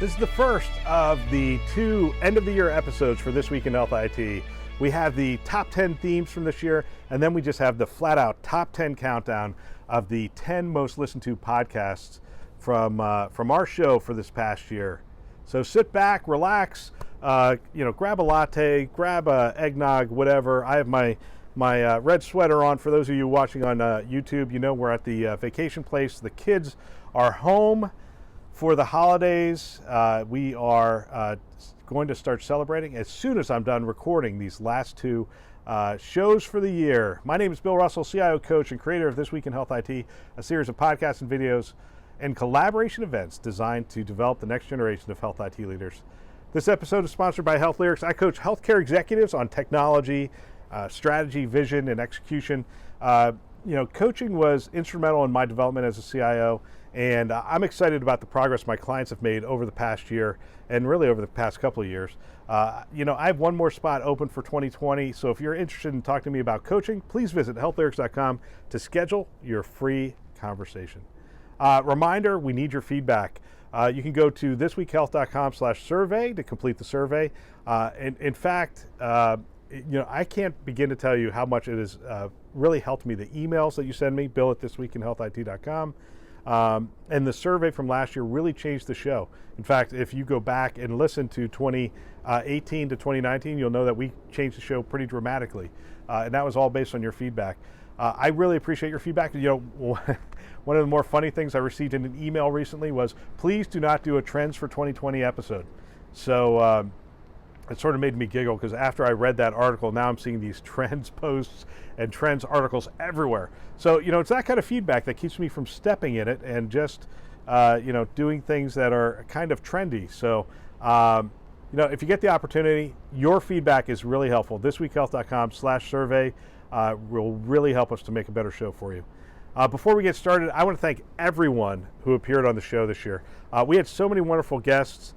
This is the first of the 2 end-of-the-year episodes for This Week in Health IT. We have the top 10 themes from this year, and then we just have the flat-out top 10 countdown of the 10 most listened to podcasts from our show for this past year. So sit back, relax, grab a latte, grab a eggnog, whatever. I have my red sweater on. For those of you watching on YouTube, you know we're at the vacation place. The kids are home for the holidays. We are going to start celebrating as soon as I'm done recording these last 2 shows for the year. My name is Bill Russell, CIO coach and creator of This Week in Health IT, a series of podcasts and videos and collaboration events designed to develop the next generation of health IT leaders. This episode is sponsored by Health Lyrics. I coach healthcare executives on technology, strategy, vision, and execution. Coaching was instrumental in my development as a CIO, and I'm excited about the progress my clients have made over the past year and really over the past couple of years. I have one more spot open for 2020, so if you're interested in talking to me about coaching, please visit healthlyrics.com to schedule your free conversation. Reminder, we need your feedback. You can go to thisweekhealth.com/survey to complete the survey. In fact, I can't begin to tell you how much it has really helped me. The emails that you send me, Bill at thisweekinhealthit.com, and the survey from last year really changed the show. In fact, if you go back and listen to 2018 to 2019, you'll know that we changed the show pretty dramatically, and that was all based on your feedback. I really appreciate your feedback. One of the more funny things I received in an email recently was, please do not do a Trends for 2020 episode. So it sort of made me giggle, because after I read that article, now I'm seeing these trends posts and trends articles everywhere. So, it's that kind of feedback that keeps me from stepping in it and just, doing things that are kind of trendy. So, if you get the opportunity, your feedback is really helpful. thisweekhealth.com/survey will really help us to make a better show for you. Before we get started, I want to thank everyone who appeared on the show this year. We had so many wonderful guests.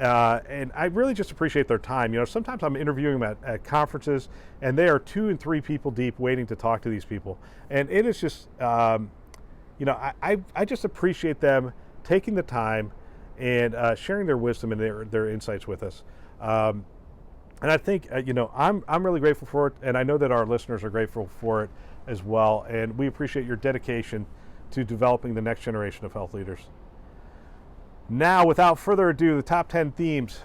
And I really just appreciate their time. Sometimes I'm interviewing them at conferences, and they are 2 and 3 people deep waiting to talk to these people. And it is just, I just appreciate them taking the time and sharing their wisdom and their insights with us. And I think, I'm really grateful for it, and I know that our listeners are grateful for it as well. And we appreciate your dedication to developing the next generation of health leaders. Now, without further ado, the top 10 themes.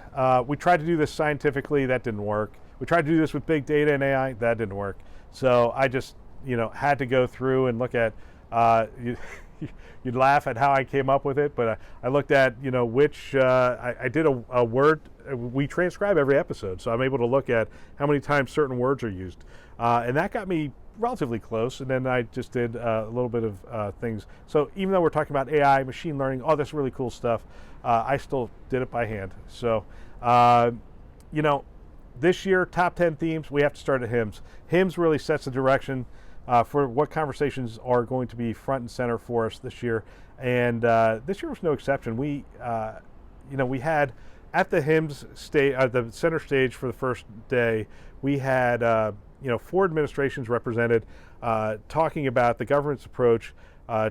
We tried to do this scientifically, that didn't work. We tried to do this with big data and AI, that didn't work. So I just, had to go through and look at, you'd laugh at how I came up with it, but I looked at, which, I did a word, we transcribe every episode, so I'm able to look at how many times certain words are used. And that got me relatively close, and then I just did a little bit of things. So even though we're talking about AI, machine learning, all this really cool stuff, I still did it by hand. So, this year, top 10 themes, we have to start at HIMSS. HIMSS really sets the direction for what conversations are going to be front and center for us this year. And this year was no exception. We had at the HIMSS stage, the center stage for the first day, we had 4 administrations represented, talking about the government's approach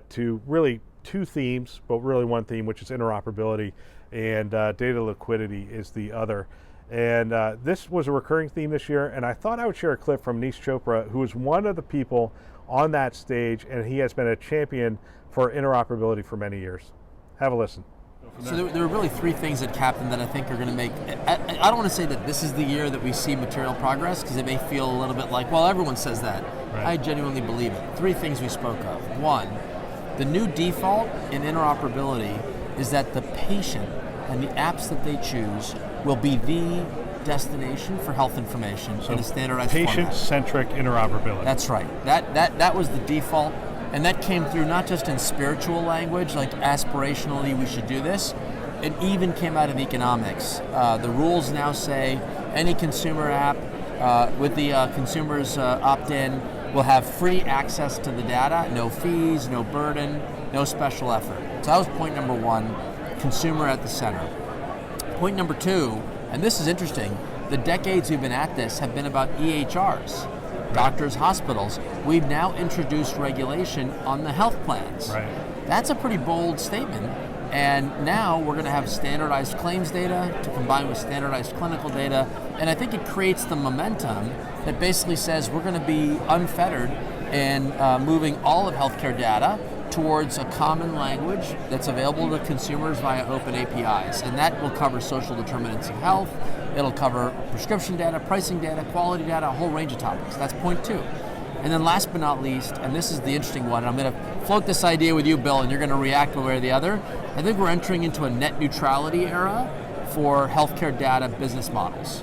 to really 2 themes, but really 1 theme, which is interoperability, and data liquidity is the other. And this was a recurring theme this year, and I thought I would share a clip from Manish Chopra, who is one of the people on that stage, and he has been a champion for interoperability for many years. Have a listen. So there are really 3 things that happened that I think are going to make, I don't want to say that this is the year that we see material progress, because it may feel a little bit like, well, everyone says that. Right. I genuinely believe it. 3 things we spoke of. 1, the new default in interoperability is that the patient and the apps that they choose will be the destination for health information in a standardized format. Patient-centric interoperability. That's right. That was the default. And that came through not just in spiritual language, like aspirationally we should do this, it even came out of economics. The rules now say any consumer app with the consumer's opt-in will have free access to the data, no fees, no burden, no special effort. So that was point number 1, consumer at the center. Point number 2, and this is interesting, the decades we've been at this have been about EHRs. Doctors, hospitals. We've now introduced regulation on the health plans. Right. That's a pretty bold statement, And now we're going to have standardized claims data to combine with standardized clinical data. And I think it creates the momentum that basically says we're going to be unfettered in moving all of healthcare data towards a common language that's available to consumers via open APIs. And that will cover social determinants of health. It'll cover prescription data, pricing data, quality data, a whole range of topics. That's point 2. And then last but not least, and this is the interesting one, and I'm going to float this idea with you, Bill, and you're going to react one way or the other. I think we're entering into a net neutrality era for healthcare data business models.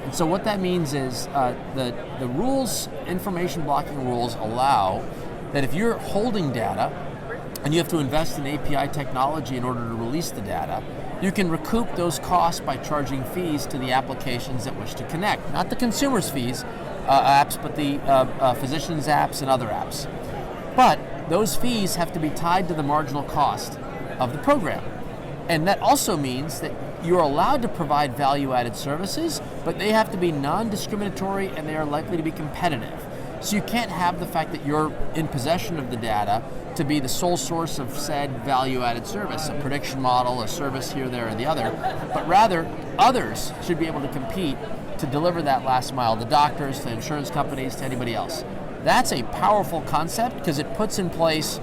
And so what that means is the rules, information blocking rules allow that if you're holding data and you have to invest in API technology in order to release the data, you can recoup those costs by charging fees to the applications that wish to connect. Not the consumer's fees, apps, but the physician's apps and other apps. But those fees have to be tied to the marginal cost of the program. And that also means that you're allowed to provide value-added services, but they have to be non-discriminatory and they are likely to be competitive. So you can't have the fact that you're in possession of the data to be the sole source of said value-added service, a prediction model, a service here, there, or the other, but rather others should be able to compete to deliver that last mile, the doctors, to insurance companies, to anybody else. That's a powerful concept because it puts in place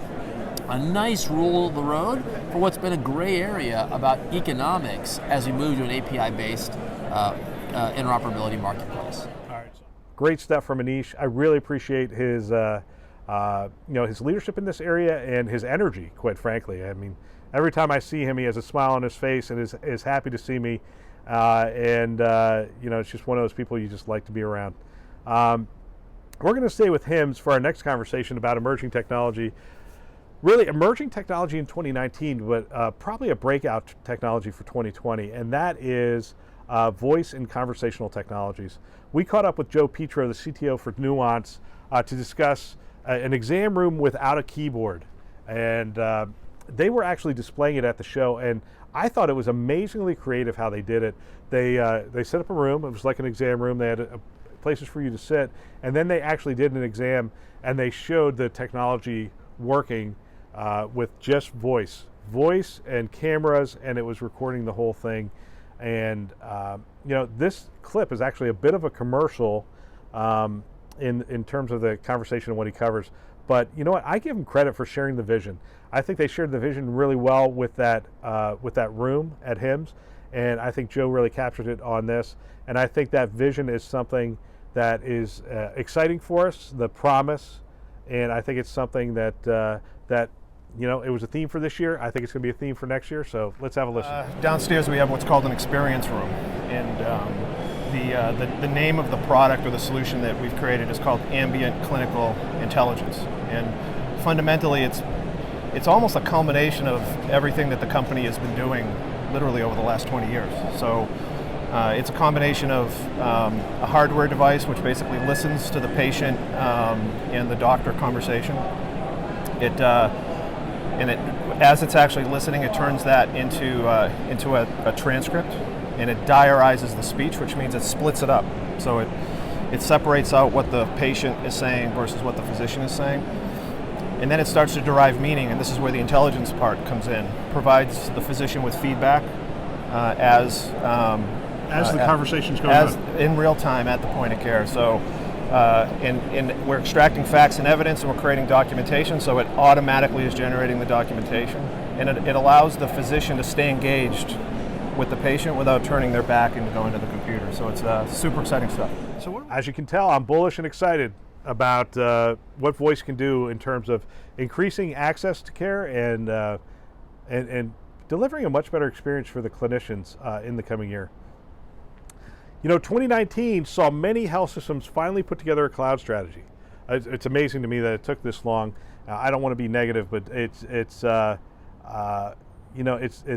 a nice rule of the road for what's been a gray area about economics as we move to an API-based interoperability marketplace. All right. Great stuff from Manish. I really appreciate his his leadership in this area and his energy, quite frankly. I mean, every time I see him, he has a smile on his face and is happy to see me. It's just one of those people you just like to be around. We're going to stay with HIMSS for our next conversation about emerging technology. Really emerging technology in 2019, but probably a breakout technology for 2020, and that is voice and conversational technologies. We caught up with Joe Petro, the CTO for Nuance, to discuss an exam room without a keyboard. And they were actually displaying it at the show, and I thought it was amazingly creative how they did it. They set up a room. It was like an exam room. They had places for you to sit, and then they actually did an exam, and they showed the technology working with just voice and cameras, and it was recording the whole thing. And this clip is actually a bit of a commercial in terms of the conversation and what he covers. But you know what? I give him credit for sharing the vision. I think they shared the vision really well with that room at HIMSS, and I think Joe really captured it on this. And I think that vision is something that is exciting for us, the promise, and I think it's something that it was a theme for this year. I think it's going to be a theme for next year. So let's have a listen. Downstairs we have what's called an experience room, and the name of the product or the solution that we've created is called Ambient Clinical Intelligence. And fundamentally, it's almost a culmination of everything that the company has been doing literally over the last 20 years. So it's a combination of a hardware device which basically listens to the patient and the doctor conversation. As it's actually listening, it turns that into a transcript, and it diarizes the speech, which means it splits it up. So it separates out what the patient is saying versus what the physician is saying. And then it starts to derive meaning, and this is where the intelligence part comes in. Provides the physician with feedback as the conversation's going on. In real time at the point of care. So and we're extracting facts and evidence, and we're creating documentation, so it automatically is generating the documentation. And it allows the physician to stay engaged with the patient without turning their back and going to the computer. So it's super exciting stuff. So as you can tell, I'm bullish and excited about what voice can do in terms of increasing access to care and delivering a much better experience for the clinicians in the coming year. 2019 saw many health systems finally put together a cloud strategy. It's amazing to me that it took this long. I don't want to be negative, but it's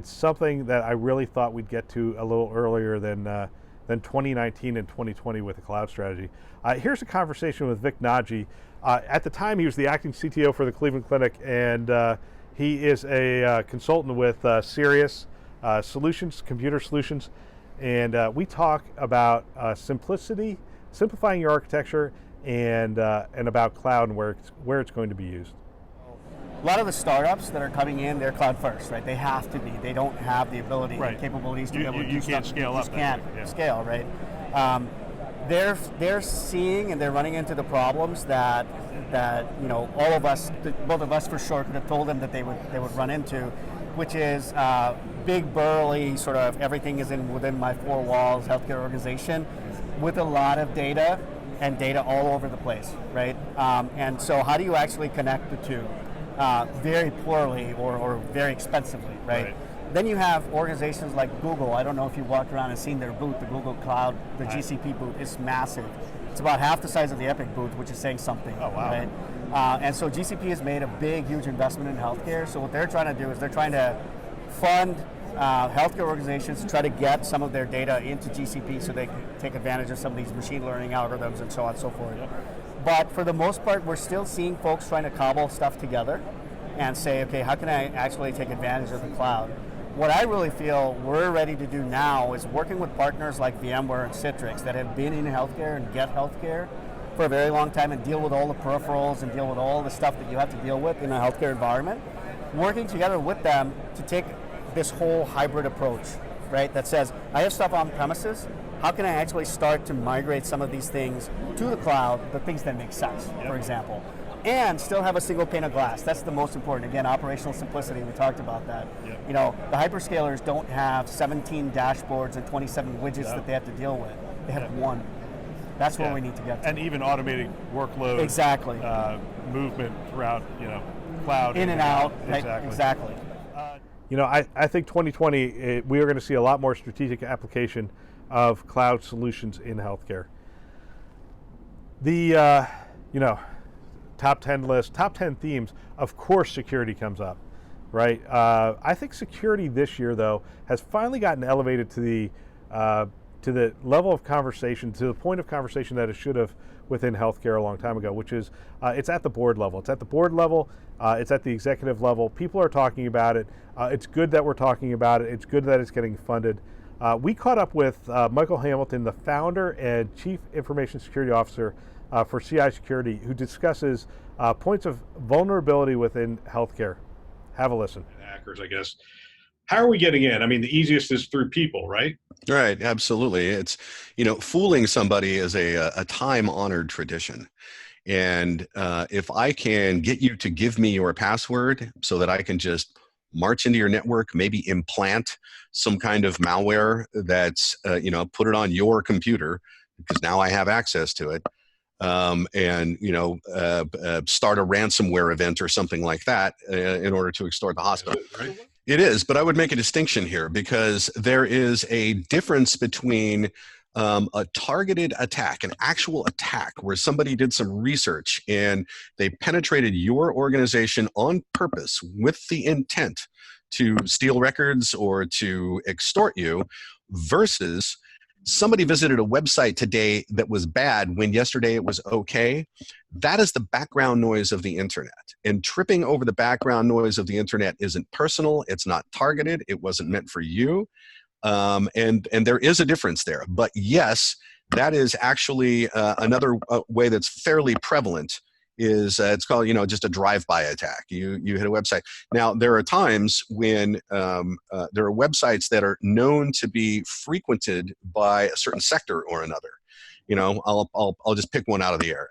something that I really thought we'd get to a little earlier than 2019 and 2020 with a cloud strategy. Here's a conversation with Vic Nagy. At the time, he was the acting CTO for the Cleveland Clinic, and he is a consultant with Sirius Solutions, Computer Solutions. And we talk about simplicity, simplifying your architecture, and about cloud and where it's going to be used. a lot of the startups that are coming in, they're cloud first, right? They have to be. They don't have the ability Right. and capabilities to be able to do you can't stuff. scale You up just that can't quick, yeah. scale, right? They're seeing and they're running into the problems that all of us, both of us for sure, could have told them that they would run into, which is big burly sort of everything is within my four walls healthcare organization with a lot of data and data all over the place, right? And so how do you actually connect the two? Very poorly or very expensively, right? Then you have organizations like Google. I don't know if you walked around and seen their booth, the Google Cloud, the GCP booth is massive. It's about half the size of the Epic booth, which is saying something, Oh, wow. right? And so GCP has made a big, huge investment in healthcare. So what they're trying to do is they're trying to fund healthcare organizations to try to get some of their data into GCP so they can take advantage of some of these machine learning algorithms and so on and so forth. But for the most part, we're still seeing folks trying to cobble stuff together and say, okay, how can I actually take advantage of the cloud? What I really feel we're ready to do now is working with partners like VMware and Citrix that have been in healthcare and get healthcare for a very long time and deal with all the peripherals and deal with all the stuff that you have to deal with in a healthcare environment. Working together with them to take this whole hybrid approach, right? That says, I have stuff on premises, how can I actually start to migrate some of these things to the cloud, the things that make sense, for example, and still have a single pane of glass. That's the most important. Again, operational simplicity, we talked about that. You know, the hyperscalers don't have 17 dashboards and 27 widgets that they have to deal with. They have one. That's where we need to get to. And even automating workload Exactly. movement throughout, cloud. In and out. Exactly. Exactly. I think 2020, we are going to see a lot more strategic application of cloud solutions in healthcare. The, top 10 list, top 10 themes, of course security comes up, right? I think security this year, though, has finally gotten elevated to the level of conversation, to the point of conversation that it should have within healthcare a long time ago, which is it's at the board level. It's at the board level, it's at the executive level. People are talking about it. It's good that we're talking about it. It's good that it's getting funded. We caught up with Michael Hamilton, the founder and Chief Information Security Officer for CI Security, who discusses points of vulnerability within healthcare. Have a listen. Hackers, I guess. How are we getting in? I mean, the easiest is through people, right? Right, absolutely. It's, fooling somebody is a time-honored tradition. And if I can get you to give me your password so that I can just march into your network, maybe implant some kind of malware that's, put it on your computer, because now I have access to it, and start a ransomware event or something like that in order to extort the hospital. Right? It is, but I would make a distinction here, because there is a difference between a targeted attack, an actual attack where somebody did some research and they penetrated your organization on purpose with the intent to steal records or to extort you, versus somebody visited a website today that was bad when yesterday it was okay. That is the background noise of the internet. And tripping over the background noise of the internet isn't personal. It's not targeted. It wasn't meant for you. And there is a difference there. But yes, that is actually another way that's fairly prevalent. Is it's called, just a drive-by attack. You hit a website. Now, there are times when there are websites that are known to be frequented by a certain sector or another. I'll just pick one out of the air.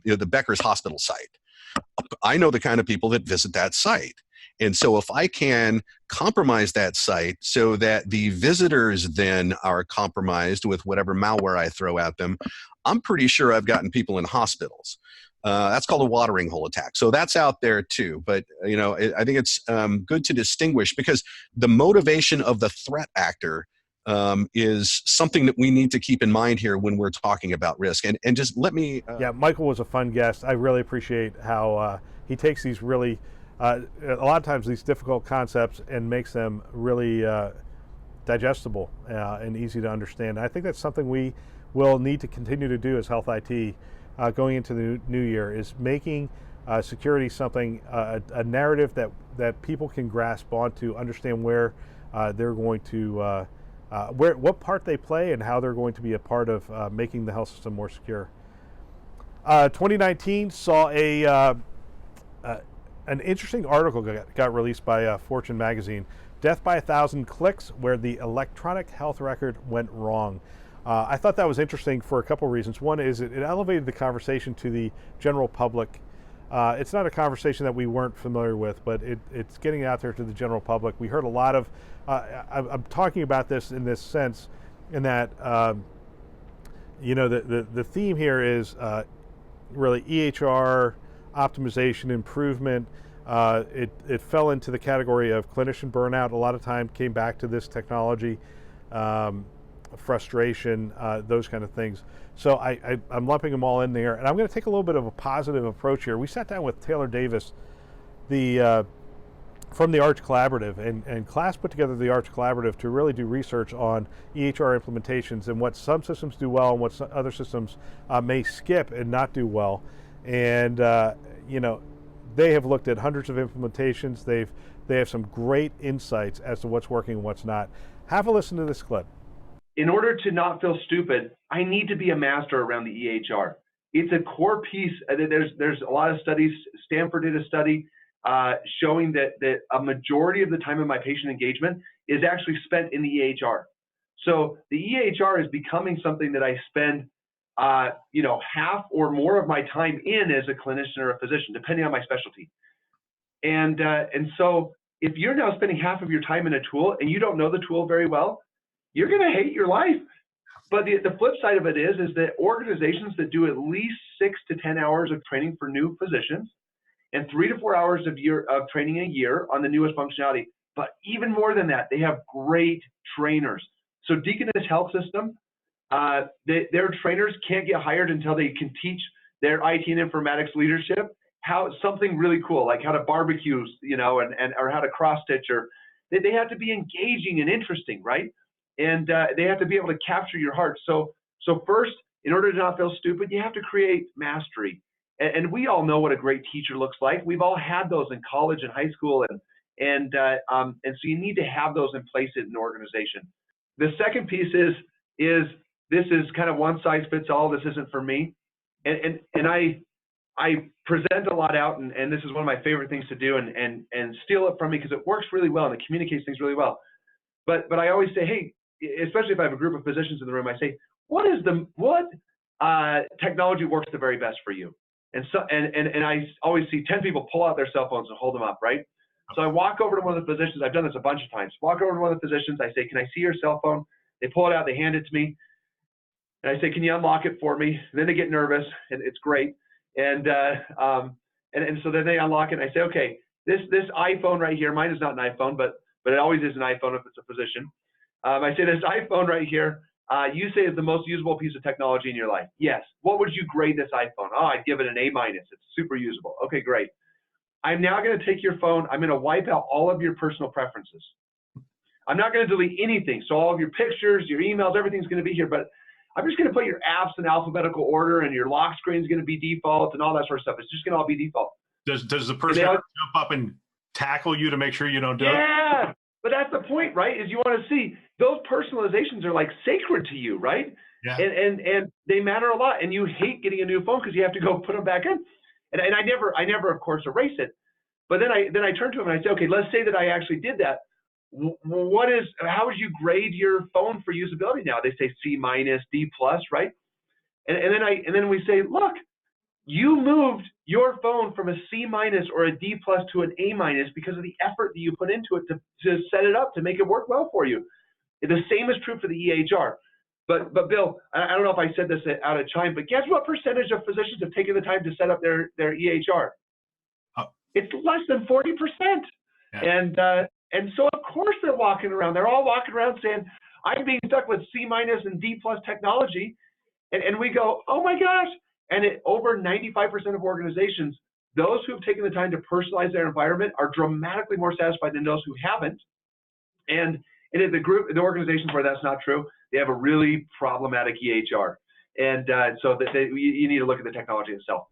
The Becker's Hospital site. I know the kind of people that visit that site. And so if I can compromise that site so that the visitors then are compromised with whatever malware I throw at them, I'm pretty sure I've gotten people in hospitals. That's called a watering hole attack. So that's out there too. But I think it's good to distinguish, because the motivation of the threat actor is something that we need to keep in mind here when we're talking about risk. And just let me... Yeah, Michael was a fun guest. I really appreciate how he takes these really, a lot of times these difficult concepts and makes them really digestible and easy to understand. And I think that's something we will need to continue to do as Health IT going into the new year, is making security something, a narrative that people can grasp onto, understand where they're going to, what part they play and how they're going to be a part of making the health system more secure. 2019 saw an interesting article got released by Fortune magazine, Death by 1,000 Clicks, where the electronic health record went wrong. I thought that was interesting for a couple reasons. One is it elevated the conversation to the general public. It's not a conversation that we weren't familiar with, but it's getting out there to the general public. We heard a lot of, I'm talking about this in this sense, in that, the theme here is really EHR, optimization, improvement. It fell into the category of clinician burnout. A lot of time came back to this technology, frustration, those kind of things. So I'm lumping them all in there, and I'm going to take a little bit of a positive approach here. We sat down with Taylor Davis, from the Arch Collaborative, and Class put together the Arch Collaborative to really do research on EHR implementations and what some systems do well and what other systems may skip and not do well. And they have looked at hundreds of implementations. They have some great insights as to what's working and what's not. Have a listen to this clip. In order to not feel stupid, I need to be a master around the EHR. It's a core piece. There's a lot of studies. Stanford did a study showing that a majority of the time of my patient engagement is actually spent in the EHR. So the EHR is becoming something that I spend half or more of my time in as a clinician or a physician, depending on my specialty. And so if you're now spending half of your time in a tool and you don't know the tool very well, you're going to hate your life. But the flip side of it is that organizations that do at least 6 to 10 hours of training for new physicians and 3 to 4 hours of training a year on the newest functionality, but even more than that, they have great trainers. So Deaconess Health System, their trainers can't get hired until they can teach their IT and informatics leadership something really cool, like how to barbecue, or how to cross stitch, or they have to be engaging and interesting, right? And they have to be able to capture your heart. So first, in order to not feel stupid, you have to create mastery. And we all know what a great teacher looks like. We've all had those in college and high school, and so you need to have those in place in an organization. The second piece is this is kind of one size fits all. This isn't for me, and I present a lot out, and this is one of my favorite things to do, and steal it from me because it works really well and it communicates things really well. But I always say, hey, especially if I have a group of physicians in the room, I say, what technology works the very best for you? And I always see 10 people pull out their cell phones and hold them up, right? So I walk over to one of the physicians. I've done this a bunch of times. Walk over to one of the physicians. I say, can I see your cell phone? They pull it out. They hand it to me. And I say, can you unlock it for me? And then they get nervous, and it's great. And so then they unlock it. And I say, okay, this iPhone right here, mine is not an iPhone, but it always is an iPhone if it's a physician. I say, this iPhone right here, you say is the most usable piece of technology in your life. Yes. What would you grade this iPhone? Oh, I'd give it an A-. It's super usable. Okay, great. I'm now going to take your phone. I'm going to wipe out all of your personal preferences. I'm not going to delete anything. So all of your pictures, your emails, everything's going to be here. But I'm just going to put your apps in alphabetical order, and your lock screen is going to be default and all that sort of stuff. It's just going to all be default. Does the person jump up and tackle you to make sure you don't do it? Yeah, but that's the point, right? Is you want to see those personalizations are like sacred to you, right? Yeah. And they matter a lot. And you hate getting a new phone because you have to go put them back in. And I never of course erase it. But then I turn to them and I say, okay, let's say that I actually did that. How would you grade your phone for usability now? They say C-, D+, right? And then we say, look, you moved your phone from a C- or a D+ to an A- because of the effort that you put into it to set it up to make it work well for you. The same is true for the EHR. But Bill, I don't know if I said this out of chime, but guess what percentage of physicians have taken the time to set up their EHR? It's less than 40%. Yeah. And so of course they're walking around. They're all walking around saying, I'm being stuck with C- and D+ technology. And we go, oh my gosh. And over 95% of organizations, those who have taken the time to personalize their environment are dramatically more satisfied than those who haven't. And in the organizations where that's not true, they have a really problematic EHR. And so you need to look at the technology itself.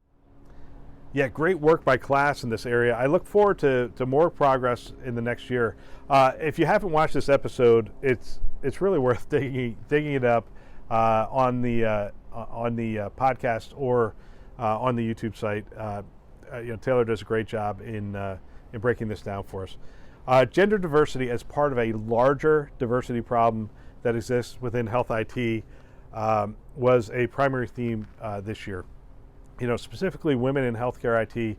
Yeah, great work by Class in this area. I look forward to more progress in the next year. If you haven't watched this episode, it's really worth digging it up on the podcast or on the YouTube site. Taylor does a great job in breaking this down for us. Gender diversity as part of a larger diversity problem that exists within health IT was a primary theme this year. Specifically women in healthcare IT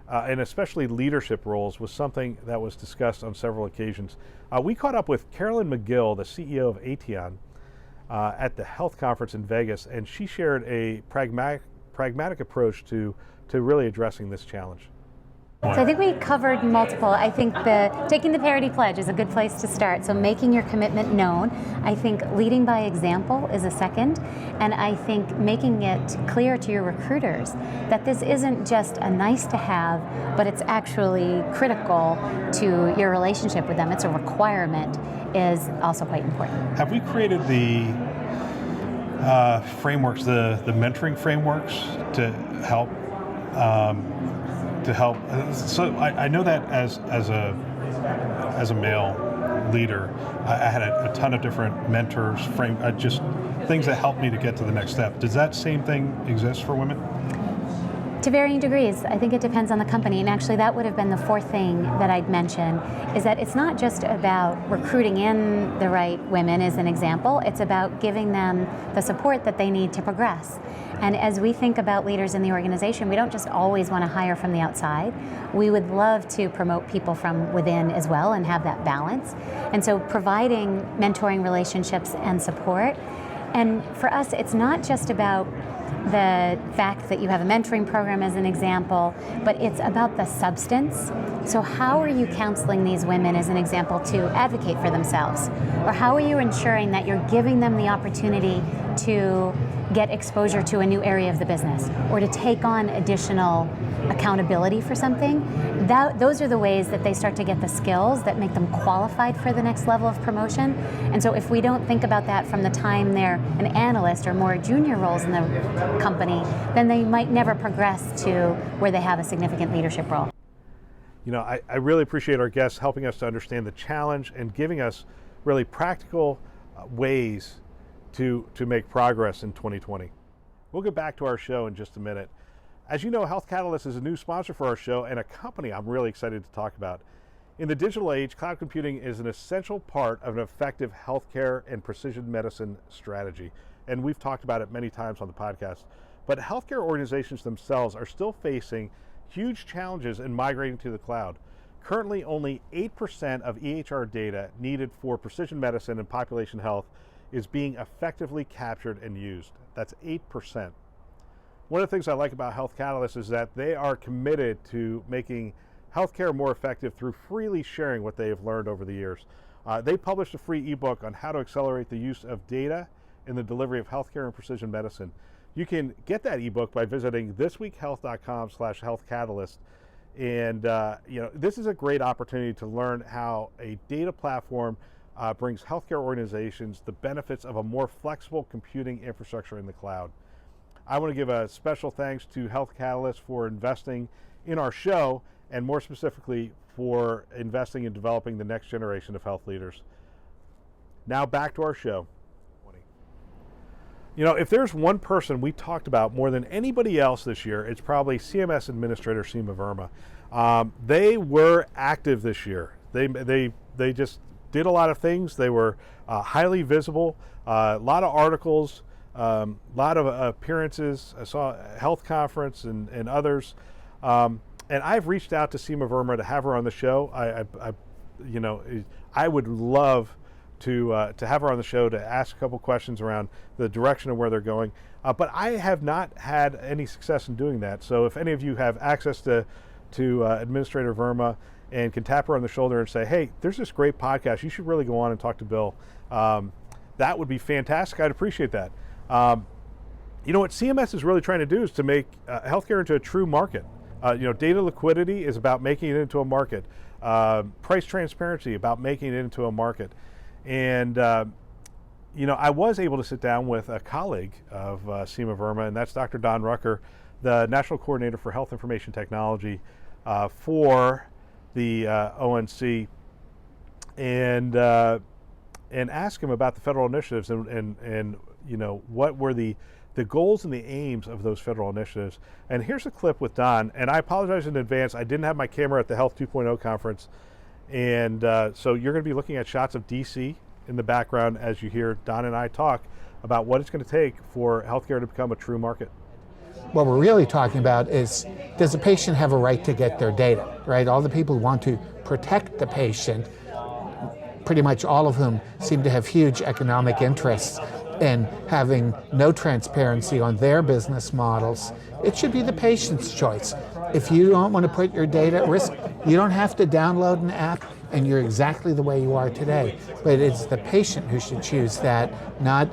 and especially leadership roles was something that was discussed on several occasions. We caught up with Carolyn McGill, the CEO of Aetion, at the health conference in Vegas, and she shared a pragmatic approach to really addressing this challenge. So I think we covered multiple. I think taking the parity pledge is a good place to start. So making your commitment known. I think leading by example is a second. And I think making it clear to your recruiters that this isn't just a nice to have, but it's actually critical to your relationship with them. It's a requirement is also quite important. Have we created the frameworks, the mentoring frameworks to help? So I know that as a male leader, I had a ton of different mentors, just things that helped me to get to the next step. Does that same thing exist for women? To varying degrees. I think it depends on the company. And actually that would have been the fourth thing that I'd mention, is that it's not just about recruiting in the right women as an example, it's about giving them the support that they need to progress. And as we think about leaders in the organization, we don't just always want to hire from the outside. We would love to promote people from within as well and have that balance. And so providing mentoring relationships and support. And for us, it's not just about the fact that you have a mentoring program as an example, but it's about the substance. So how are you counseling these women as an example to advocate for themselves? Or how are you ensuring that you're giving them the opportunity to get exposure to a new area of the business or to take on additional accountability for something? Those are the ways that they start to get the skills that make them qualified for the next level of promotion. And so if we don't think about that from the time they're an analyst or more junior roles in the company, then they might never progress to where they have a significant leadership role. I really appreciate our guests helping us to understand the challenge and giving us really practical ways to make progress in 2020. We'll get back to our show in just a minute. As you know, Health Catalyst is a new sponsor for our show and a company I'm really excited to talk about. In the digital age, cloud computing is an essential part of an effective healthcare and precision medicine strategy. And we've talked about it many times on the podcast. But healthcare organizations themselves are still facing huge challenges in migrating to the cloud. Currently, only 8% of EHR data needed for precision medicine and population health is being effectively captured and used. That's 8%. One of the things I like about Health Catalyst is that they are committed to making healthcare more effective through freely sharing what they have learned over the years. They published a free ebook on how to accelerate the use of data in the delivery of healthcare and precision medicine. You can get that ebook by visiting thisweekhealth.com/healthcatalyst. And this is a great opportunity to learn how a data platform brings healthcare organizations the benefits of a more flexible computing infrastructure in the cloud. I want to give a special thanks to Health Catalyst for investing in our show, and more specifically for investing in developing the next generation of health leaders. Now back to our show. If there's one person we talked about more than anybody else this year, it's probably CMS Administrator Seema Verma. They were active this year. They just did a lot of things. They were highly visible, a lot of articles, a lot of appearances. I saw a health conference and others. And I've reached out to Seema Verma to have her on the show. I would love to have her on the show to ask a couple questions around the direction of where they're going. But I have not had any success in doing that. So if any of you have access to Administrator Verma and can tap her on the shoulder and say, hey, there's this great podcast, you should really go on and talk to Bill, that would be fantastic. I'd appreciate that. What CMS is really trying to do is to make healthcare into a true market. Data liquidity is about making it into a market. Price transparency about making it into a market. And I was able to sit down with a colleague of Seema Verma, and that's Dr. Don Rucker, the National Coordinator for Health Information Technology for the ONC, and ask him about the federal initiatives and what were the the goals and the aims of those federal initiatives. And here's a clip with Don, and I apologize in advance, I didn't have my camera at the Health 2.0 conference, and so you're going to be looking at shots of DC in the background as you hear Don and I talk about what it's going to take for healthcare to become a true market. What we're really talking about is, does the patient have a right to get their data, right? All the people who want to protect the patient, pretty much all of whom seem to have huge economic interests in having no transparency on their business models. It should be the patient's choice. If you don't want to put your data at risk, you don't have to download an app, and you're exactly the way you are today. But it's the patient who should choose that, not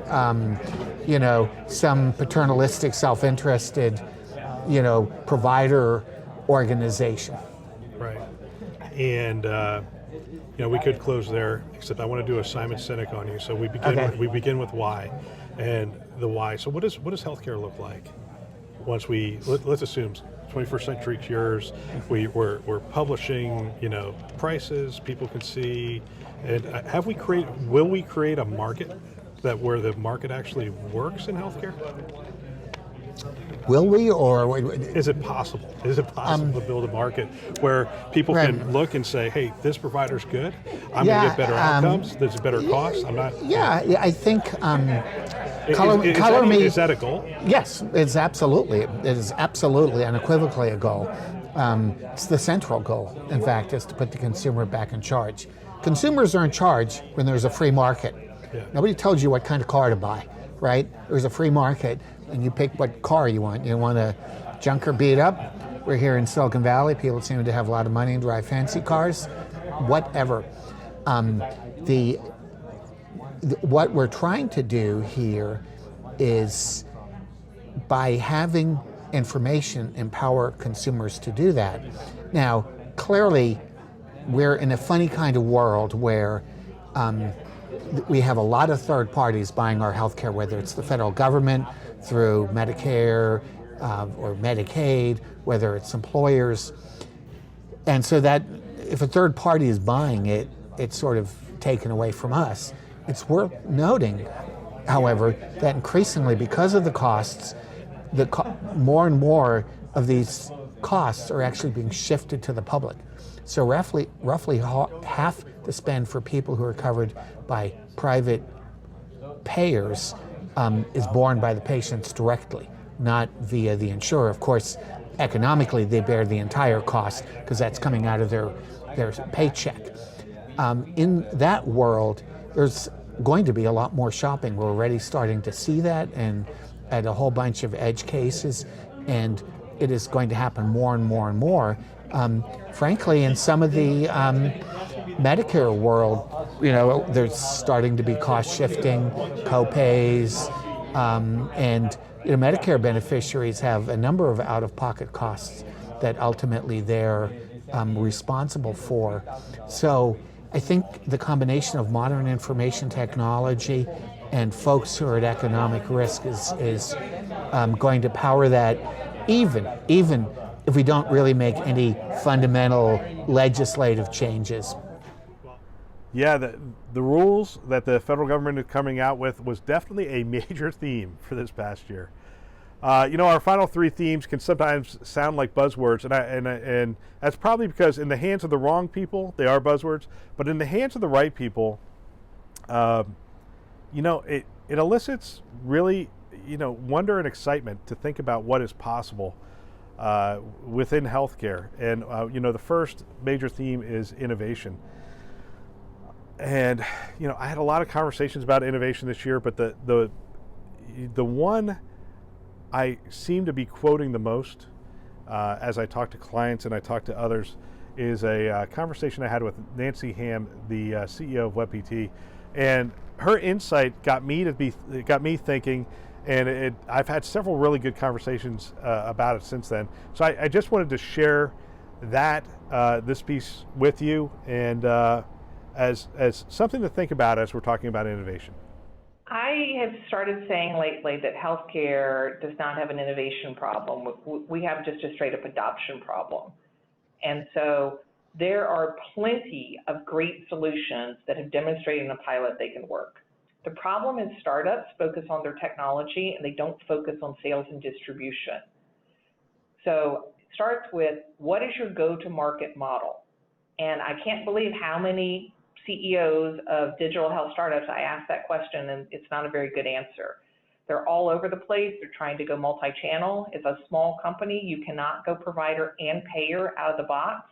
some paternalistic, self-interested, provider organization. Right. And we could close there, except I want to do a Simon Sinek on you. So we begin with why, and the why. So what does healthcare look like once let's assume 21st century cures, we're publishing, prices people can see, and will we create a market where the market actually works in healthcare? Will we, or is it possible? Is it possible to build a market where people can look and say, "Hey, this provider's good. I'm going to get better outcomes. There's a better cost. I'm not." Yeah, I think. Is that a goal? Yes, it is absolutely unequivocally a goal. It's the central goal, in fact, is to put the consumer back in charge. Consumers are in charge when there's a free market. Yeah. Nobody tells you what kind of car to buy, right? There's a free market, and you pick what car you want. You want a junker beat up? We're here in Silicon Valley. People seem to have a lot of money and drive fancy cars. Whatever. What we're trying to do here is, by having information, empower consumers to do that. Now, clearly, we're in a funny kind of world where we have a lot of third parties buying our healthcare, whether it's the federal government through Medicare or Medicaid, whether it's employers. And so that if a third party is buying it, it's sort of taken away from us. It's worth noting, however, that increasingly, because of the costs, more and more of these costs are actually being shifted to the public. So roughly half the spend for people who are covered by private payers is borne by the patients directly, not via the insurer. Of course, economically, they bear the entire cost because that's coming out of their paycheck. In that world, there's going to be a lot more shopping. We're already starting to see that, and at a whole bunch of edge cases, and it is going to happen more and more and more. Frankly, in some of the Medicare world, there's starting to be cost shifting, co-pays, and Medicare beneficiaries have a number of out-of-pocket costs that ultimately they're responsible for. So I think the combination of modern information technology and folks who are at economic risk is going to power that, even if we don't really make any fundamental legislative changes. Yeah, the rules that the federal government is coming out with was definitely a major theme for this past year. Our final three themes can sometimes sound like buzzwords, and that's probably because in the hands of the wrong people, they are buzzwords. But in the hands of the right people, it elicits really, wonder and excitement to think about what is possible within healthcare. And the first major theme is innovation. And I had a lot of conversations about innovation this year, but the one I seem to be quoting the most as I talk to clients and I talk to others is a conversation I had with Nancy Ham, the CEO of WebPT, and her insight got me thinking, and I've had several really good conversations about it since then. So I just wanted to share that this piece with you, and as something to think about as we're talking about innovation. I have started saying lately that healthcare does not have an innovation problem. We have just a straight up adoption problem. And so there are plenty of great solutions that have demonstrated in a pilot they can work. The problem is startups focus on their technology and they don't focus on sales and distribution. So it starts with, what is your go-to-market model? And I can't believe how many CEOs of digital health startups I ask that question, and it's not a very good answer. They're all over the place. They're trying to go multi-channel. As a small company, you cannot go provider and payer out of the box.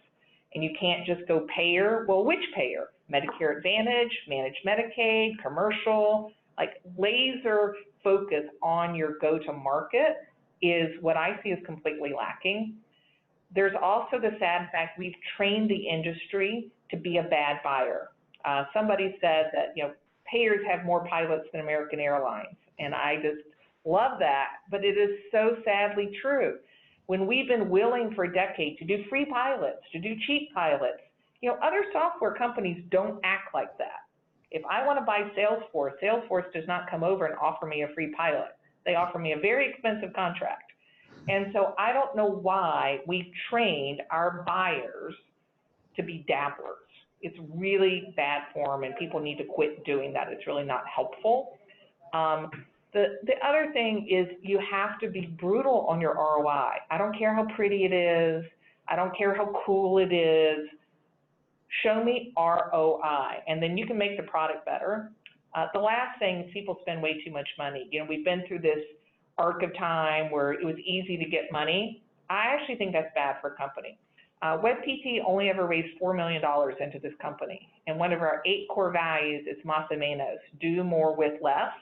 And you can't just go payer. Well, which payer? Medicare Advantage, Managed Medicaid, commercial. Like, laser focus on your go-to-market is what I see as completely lacking. There's also the sad fact we've trained the industry to be a bad buyer. Somebody said that, payers have more pilots than American Airlines. And I just love that, but it is so sadly true. When we've been willing for a decade to do free pilots, to do cheap pilots, other software companies don't act like that. If I want to buy Salesforce, Salesforce does not come over and offer me a free pilot. They offer me a very expensive contract. And so I don't know why we've trained our buyers to be dabblers. It's really bad form, and people need to quit doing that. It's really not helpful. The other thing is you have to be brutal on your ROI. I don't care how pretty it is. I don't care how cool it is. Show me ROI, and then you can make the product better. The last thing is people spend way too much money. We've been through this arc of time where it was easy to get money. I actually think that's bad for a company. WebPT only ever raised $4 million into this company. And one of our 8 core values is más o menos, do more with less.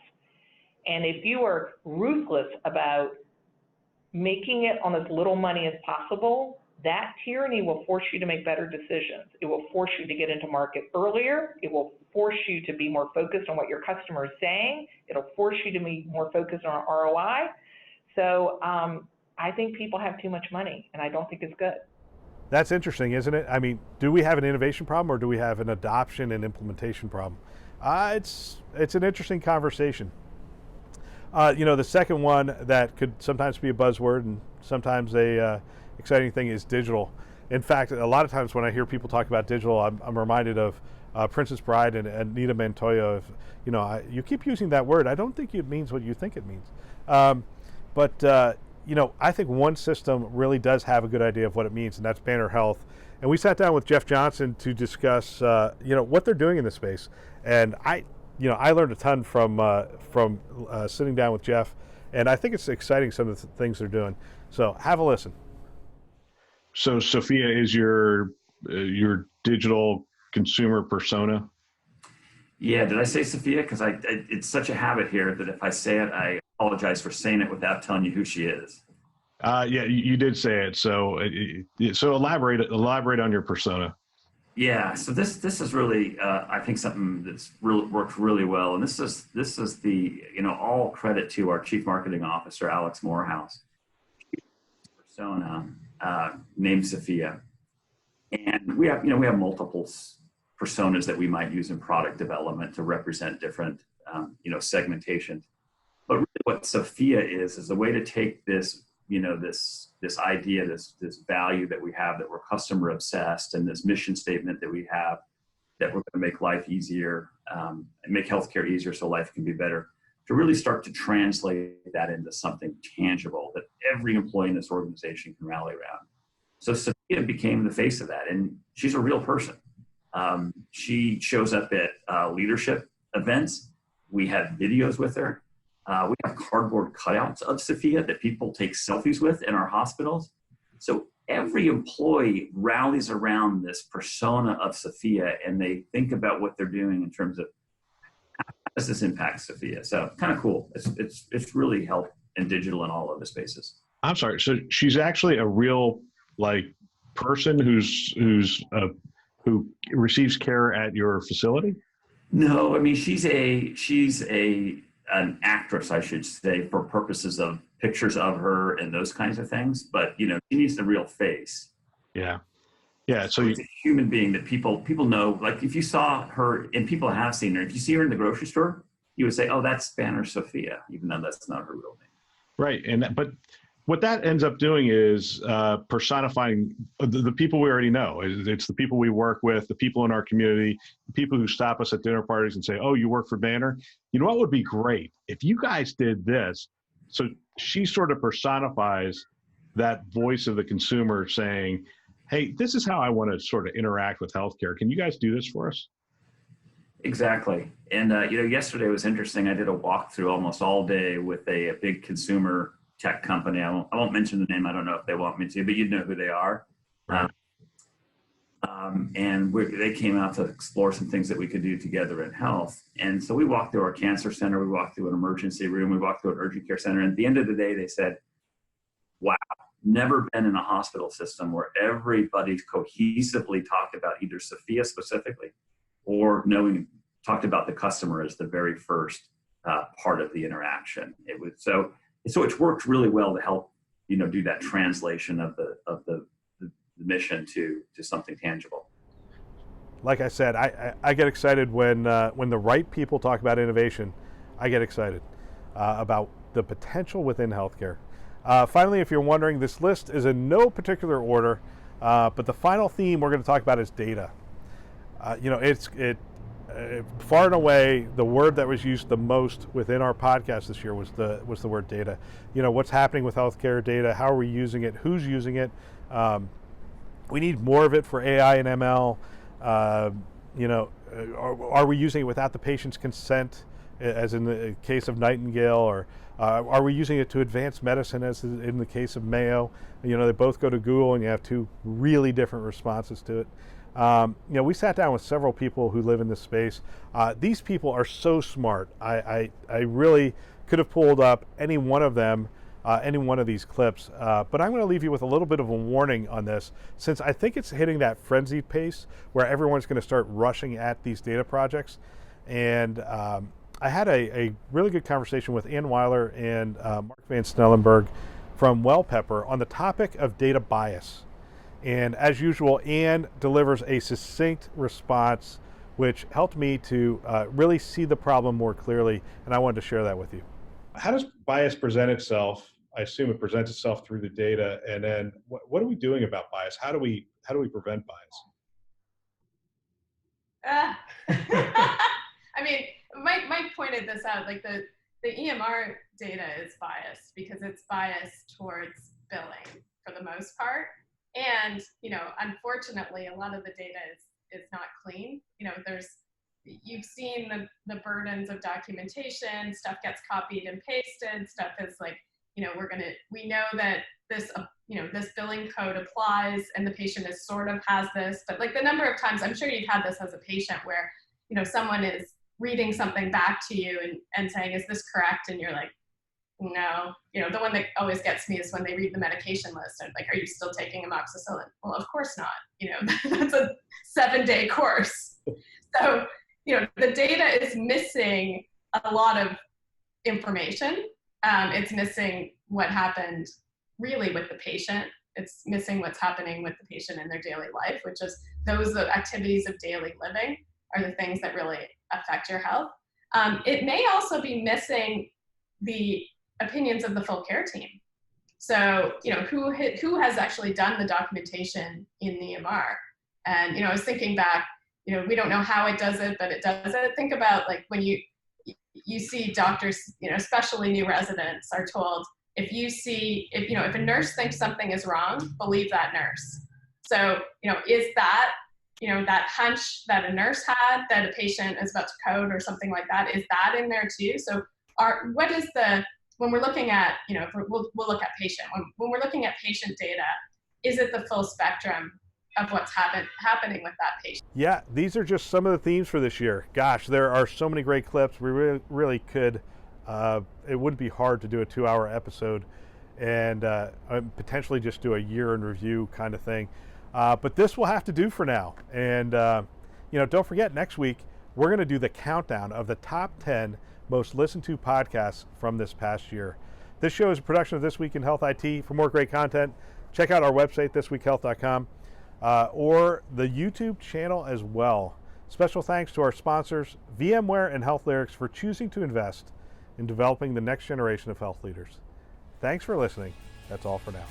And if you are ruthless about making it on as little money as possible, that tyranny will force you to make better decisions. It will force you to get into market earlier. It will force you to be more focused on what your customer is saying. It'll force you to be more focused on ROI. So I think people have too much money, and I don't think it's good. That's interesting, isn't it? I mean, do we have an innovation problem, or do we have an adoption and implementation problem? It's an interesting conversation. The second one that could sometimes be a buzzword and sometimes a exciting thing is digital. In fact, a lot of times when I hear people talk about digital, I'm reminded of Princess Bride and Anita Montoya. You keep using that word. I don't think it means what you think it means. I think one system really does have a good idea of what it means, and that's Banner Health. And we sat down with Jeff Johnson to discuss, what they're doing in this space. And I learned a ton from sitting down with Jeff, and I think it's exciting, some of the things they're doing. So have a listen. So Sophia is your digital consumer persona? Yeah, did I say Sophia? Because it's such a habit here that if I say it, I apologize for saying it without telling you who she is. Yeah, you did say it. So elaborate on your persona. Yeah, so this is really I think something that's really worked really well, and this is the all credit to our Chief Marketing Officer Alex Morehouse. Persona named Sophia, and we have multiple personas that we might use in product development to represent different segmentation. But really what Sophia is a way to take this this idea, this value that we have, that we're customer obsessed, and this mission statement that we have, that we're going to make life easier and make healthcare easier so life can be better, to really start to translate that into something tangible that every employee in this organization can rally around. So Sophia became the face of that, and she's a real person. She shows up at leadership events. We have videos with her. We have cardboard cutouts of Sophia that people take selfies with in our hospitals. So every employee rallies around this persona of Sophia, and they think about what they're doing in terms of how does this impact Sophia. So kind of cool. It's really helped in digital in all of the spaces. I'm sorry. So she's actually a real person who receives care at your facility? No, I mean she's an actress, I should say, for purposes of pictures of her and those kinds of things. But she needs the real face. Yeah. So it's a human being that people know. Like if you saw her, and people have seen her, if you see her in the grocery store, you would say, "Oh, that's Banner Sophia," even though that's not her real name. Right, but what that ends up doing is personifying the people we already know. It's the people we work with, the people in our community, the people who stop us at dinner parties and say, "Oh, you work for Banner? You know what would be great if you guys did this?" So she sort of personifies that voice of the consumer saying, "Hey, this is how I want to sort of interact with healthcare. Can you guys do this for us?" Exactly. And, yesterday was interesting. I did a walkthrough almost all day with a big consumer tech company. I won't mention the name. I don't know if they want me to, but you'd know who they are. Right. And they came out to explore some things that we could do together in health. And so we walked through our cancer center, we walked through an emergency room, we walked through an urgent care center. And at the end of the day, they said, wow, never been in a hospital system where everybody cohesively talked about either Sophia specifically or talked about the customer as the very first part of the interaction. It was so it's worked really well to help do that translation of the mission to something tangible. Like I said, I get excited when the right people talk about innovation. I get excited about the potential within healthcare. Finally, if you're wondering, this list is in no particular order, but the final theme we're going to talk about is data. Far and away, the word that was used the most within our podcast this year was the word data. What's happening with healthcare data? How are we using it? Who's using it? We need more of it for AI and ML. Are we using it without the patient's consent, as in the case of Nightingale, or are we using it to advance medicine, as in the case of Mayo? They both go to Google, and you have two really different responses to it. We sat down with several people who live in this space. These people are so smart. I really could have pulled up any one of them, any one of these clips, but I'm going to leave you with a little bit of a warning on this, since I think it's hitting that frenzied pace where everyone's going to start rushing at these data projects. And I had a really good conversation with Ann Weiler and Mark Van Snellenberg from Wellpepper on the topic of data bias. And as usual, Ann delivers a succinct response, which helped me to really see the problem more clearly, and I wanted to share that with you. How does bias present itself? I assume it presents itself through the data, and then what are we doing about bias? How do we prevent bias? I mean, Mike pointed this out, like the EMR data is biased because it's biased towards billing for the most part. And, unfortunately, a lot of the data is not clean. You've seen the burdens of documentation, stuff gets copied and pasted, stuff is like, we know that this, this billing code applies and the patient has this, but like the number of times, I'm sure you've had this as a patient where, someone is reading something back to you and saying, is this correct? And you're like, no. The one that always gets me is when they read the medication list and like, are you still taking amoxicillin? Well, of course not. That's a 7-day course. So, the data is missing a lot of information. It's missing what happened really with the patient. It's missing what's happening with the patient in their daily life, which is those activities of daily living are the things that really affect your health. It may also be missing the opinions of the full care team. So, who has actually done the documentation in the EMR? And, I was thinking back, we don't know how it does it, but it does it. Think about like when you see doctors, especially new residents are told, if a nurse thinks something is wrong, believe that nurse. So, is that, that hunch that a nurse had that a patient is about to code or something like that, is that in there too? So when we're looking at, we'll look at patient, when we're looking at patient data, is it the full spectrum of what's happening with that patient? Yeah, these are just some of the themes for this year. Gosh, there are so many great clips. We really could, it wouldn't be hard to do a 2-hour episode and potentially just do a year in review kind of thing. But this will have to do for now. And, don't forget, next week, we're going to do the countdown of the top 10 most listened to podcasts from this past year. This show is a production of This Week in Health IT. For more great content, check out our website, thisweekhealth.com, or the YouTube channel as well. Special thanks to our sponsors, VMware and HealthLyrics, for choosing to invest in developing the next generation of health leaders. Thanks for listening. That's all for now.